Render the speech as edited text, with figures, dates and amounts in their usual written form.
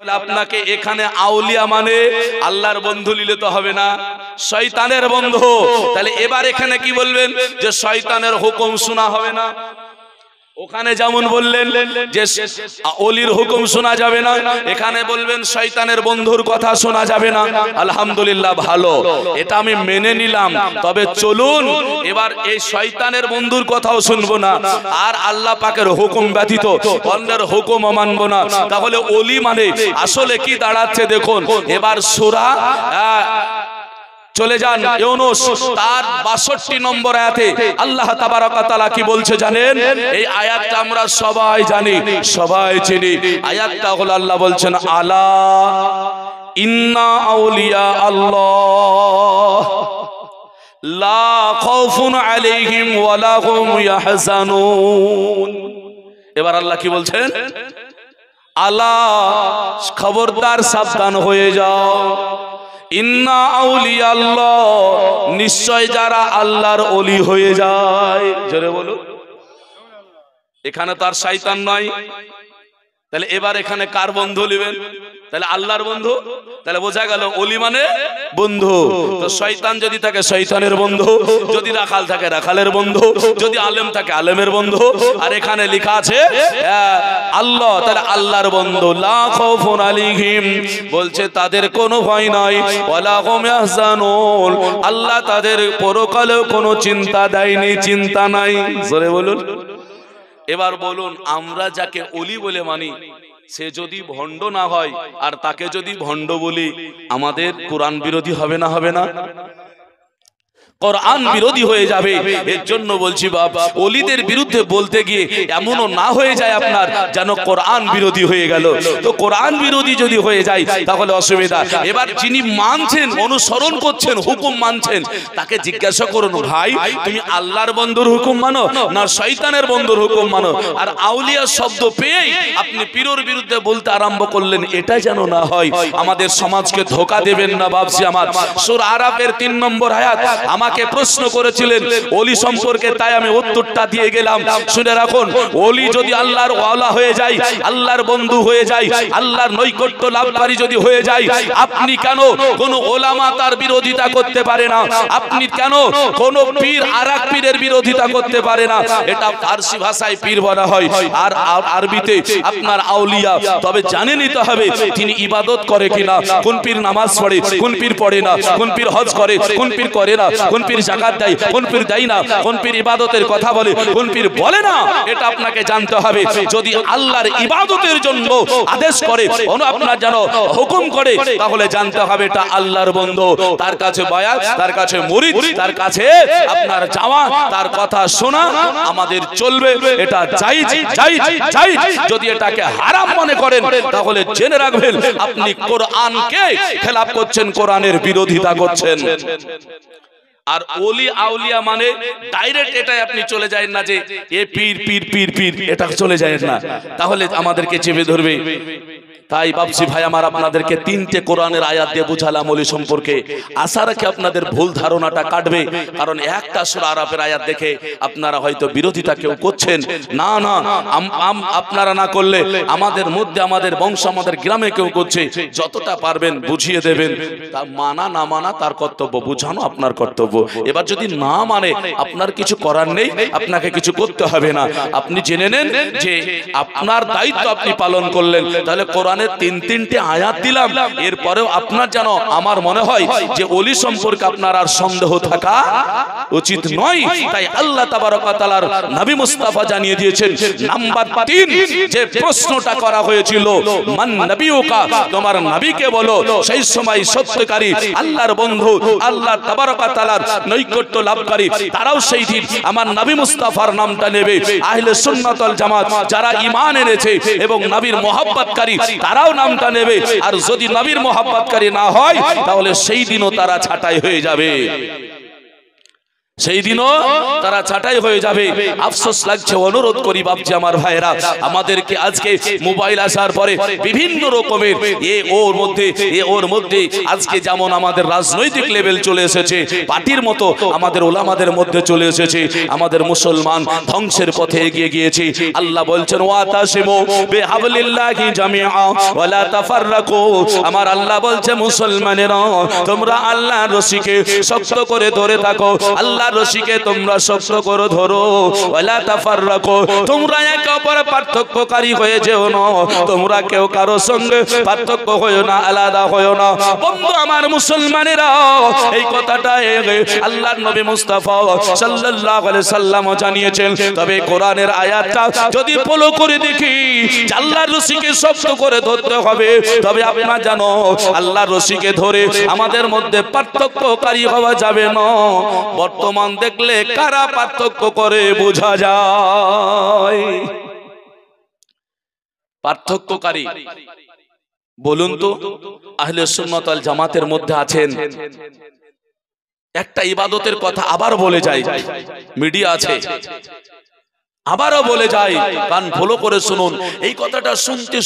আপনাকে এখানে আউলিয়া মানে আল্লাহর বন্ধু নিলে তো হবে না, শয়তানের বন্ধু। তাহলে এবার এখানে কি বলবেন যে শয়তানের হুকুম শোনা হবে না। ওখানে যেমন বললেন যে ওলির হুকুম শোনা যাবে না, এখানে বলবেন শয়তানের বন্ধুর কথা শোনা যাবে না। আলহামদুলিল্লাহ, ভালো, এটা আমি মেনে নিলাম। তবে চলুন এবার এই শয়তানের বন্ধুর কথাও শুনবো না, আর আল্লাহ পাকের হুকুম ব্যতীত অন্যের হুকুমও মানবো না। তাহলে ওলি মানে আসলে কি দাঁড়াচ্ছে দেখুন। এবার সূরা চলে যান ইউনূস, তার ৬২ নম্বর আয়াতে আল্লাহ তাবারক ওয়া তাআলা কি বলছে জানেন? এই আয়াতটা আমরা সবাই জানি, সবাই চিনি। আয়াতটা হলো আল্লাহ বলছেন আলা ইন্না আউলিয়া আল্লাহ লা খাউফুন আলাইহিম ওয়া লা হুম ইয়াহজানুন। এবার আল্লাহ কি বলছেন? আলা, খবরদার, সাবধান হয়ে যাও। ইন্না আউলিয়া আল্লাহ, নিশ্চয় যারা আল্লাহর ওলি হয়ে যায়। জোরে বলুন। এখানে তো আর শয়তান নয়। তাহলে এবার এখানে কার বন্ধু নেবেন? তাহলে আল্লাহর বন্ধু। তাহলে বোঝা গেল ওলি মানে বন্ধু। তো শয়তান যদি থাকে শয়তানের বন্ধু, যদি রাখাল থাকে রাখালের বন্ধু, যদি আলেম থাকে আলেমের বন্ধু। আর এখানে লেখা আছে আল্লাহ, তাহলে আল্লাহর বন্ধু। লা খাউফুন আলাইহিম, বলছে তাদের কোনো ভয় নাই, ওয়ালা হুম ইয়াহজানুন, আল্লাহ তাদের পরকালেও কোনো চিন্তা দেয়নি, চিন্তা নাই। জোরে বলুন। এবার বলুন, আমরা যাকে ওলি বলে মানি সে যদি ভণ্ড না হয় আর তাকে যদি ভণ্ড বলি, আমাদের কোরআন বিরোধী হবে না? হবে না? কোরআন বিরোধী হয়ে যাবে। এর জন্য বলছি বাপ, ওলিদের বিরুদ্ধে বলতে গিয়ে এমনও না হয়ে যায় আপনার যেন কোরআন বিরোধী হয়ে গেল। তো কোরআন বিরোধী যদি হয়ে যায় তাহলে অসুবিধা। এবার যিনি মানছেন, অনুসরণ করছেন, হুকুম মানছেন, তাকে জিজ্ঞাসা করুন, ভাই তুমি আল্লাহর বন্ধুর হুকুম মানো না শয়তানের বন্ধুর হুকুম মানো? আর আউলিয়া শব্দ পেয়েই আপনি পীরের বিরুদ্ধে বলতে আরম্ভ করলেন, এটা যেন না হয়। আমাদের সমাজকে ধোঁকা দেবেন না বাপজি আমার। সূরা আরাফের ৩ নম্বর আয়াত। আমাকে প্রশ্ন করেছিলেন ওলি সম্পর্কে, তাই আমি উত্তরটা দিয়ে গেলাম। শুনে রাখুন, ওলি যদি আল্লাহর ওয়ালা হয়ে যায়, আল্লাহর বন্ধু হয়ে যায়, আল্লাহর নৈকট্য লাভকারী যদি হয়ে যায়, আপনি কেন কোন ওলামা তার বিরোধিতা করতে পারে না? আপনি কেন কোন পীর আরেক পীরের বিরোধিতা করতে পারে না? এটা ফারসি ভাষায় পীর বলা হয়, আর আরবিতে আপনার আউলিয়া। তবে জানে নিতে হবে তিনি ইবাদত করে কিনা, কোন পীর নামাজ পড়ে, কোন পীর পড়ে না, কোন পীর হজ করে, কোন পীর করে না, কোন পীর যাকাত দেয়, কোন পীর দেয় না, কোন পীর ইবাদতের কথা বলে, কোন পীর বলে না, এটা আপনাকে জানতে হবে। যদি আল্লাহর ইবাদতের জন্য আদেশ করে, আপনার যেন হুকুম করে, তাহলে জানতে হবে এটা আল্লাহর বন্ধু। তার কাছে বায়াত, তার কাছে মুরিদ, তার কাছে আপনার যাওয়া, তার কথা শোনা আমাদের চলবে। এটা জায়েজ, জায়েজ, জায়েজ। যদি এটাকে হারাম মনে করেন তাহলে জেনে রাখবেন আপনি কোরআনকে খেলাফ করছেন, কোরআনের বিরোধিতা করছেন। আর ওলি আউলিয়া মানে ডাইরেক্ট এটাই আপনি চলে যায় না যে এ পীর পীর পীর পীর, এটা চলে যায় না, তাহলে আমাদেরকে চেপে ধরবে। তাই বাপসি ভাই আমার, আপনাদেরকে 3টে কোরআনের আয়াত দিয়ে বুঝালাম ওলি সম্পর্কে। আশা রাখি আপনাদের ভুল ধারণাটা কাটবে। কারণ একটা সূরা আরাফের আয়াত দেখে আপনারা হয়তো বিরোধিতা কেউ করছেন। না না, আপনারা না করলে আমাদের মধ্যে, আমাদের বংশ, আমাদের গ্রামে কেউ করছে। যতটা পারবেন বুঝিয়ে দেবেন। তা মানা না মানা তার কর্তব্য, বুঝানো আপনার কর্তব্য। এবার যদি না মানে আপনার কিছু করার নেই, আপনাকে কিছু করতে হবে না। আপনি জেনে নেন যে আপনার দায়িত্ব আপনি পালন করলেন। তাহলে কোরআনের 3-3টে আয়াত দিলাম, এরপরেও আপনার যেন, আমার মনে হয় যে ওলি সম্পর্কে আপনার আর সন্দেহ থাকা উচিত নয়। তাই আল্লাহ তাবারক ওয়া তাআলার নবী মুস্তাফা জানিয়ে দিয়েছেন, নাম্বার 3 যে প্রশ্নটা করা হয়েছিল, মান নবিয়ুকা, তোমার নবীকে বলো। সেই সময় সত্যকারী আল্লাহর বন্ধু, আল্লাহ তাবারক ওয়া তাআলার নৈকট্য লাভকারী, তারাও সেই দিন আমার নবী মুস্তাফার নামটা নেবে। আহলে সুন্নাত ওয়াল জামাত যারা ঈমান এনেছে এবং নবীর মুহাব্বতকারী, তারাও নামটা নেবে। আর যদি নবীর মুহাব্বতকারী না হয় তাহলে সেই দিনও তারা ছাঁটাই হয়ে যাবে। সেই দিনও তারা ছাঁটাই হয়ে যাবে। আফসোস লাগছে, অনুরোধ করি বাপজি আমার ভাইরা, আমাদেরকে আজকে মোবাইল আসার পরে বিভিন্ন রকমের ওর মধ্যে আজকে যেমন আমাদের রাজনৈতিক লেভেল চলে এসেছে, পার্টির মতো আমাদের ওলামাদের মধ্যে চলে এসেছে, আমাদের মুসলমান ধ্বংসের পথে এগিয়ে গিয়েছে। আল্লাহ বলছেন ওয়াতাসিমু বিহাবলিল্লাহি জামিআ ওয়া লা তাফাররাকু। আমার আল্লাহ বলছে মুসলমানেরা তোমরা আল্লাহর রশিকে শক্ত করে ধরে থাকো, আল্লাহর রশিকে তোমরা শক্ত করে ধরো। ওয়া লা তাফাররাকু, তোমরা একে অপরের পার্থক্যকারী হয়ে যেও না, তোমরা কেউ কারো সঙ্গে পার্থক্য হয়ো না, আলাদা হয়ো না। বন্ধু আমার মুসলমানেরা, এই কথাটা আল্লাহর নবী মুস্তাফা সাল্লাল্লাহু আলাইহি সাল্লাম জানিয়েছেন। তবে কোরআনের আয়াতটা যদি ফলো করে দেখি, আল্লাহর রশিকে শক্ত করে ধরতে হবে। তবে আপনারা জানো আল্লাহর রশিকে ধরে আমাদের মধ্যে পার্থক্যকারী হওয়া যাবে না। বর্তমান দেখলে কারা পার্থক্য করে বোঝা যায়। পার্থক্যকারী বলুন তো, আহলে সুন্নাত ওয়াল জামাতের মধ্যে আছেন। একটা ইবাদতের কথা আবার বলে যায়, মিডিয়া আছে, আবারও বলে যায়, কান ফলো করে শুনুন। এই কথাটা শুনতে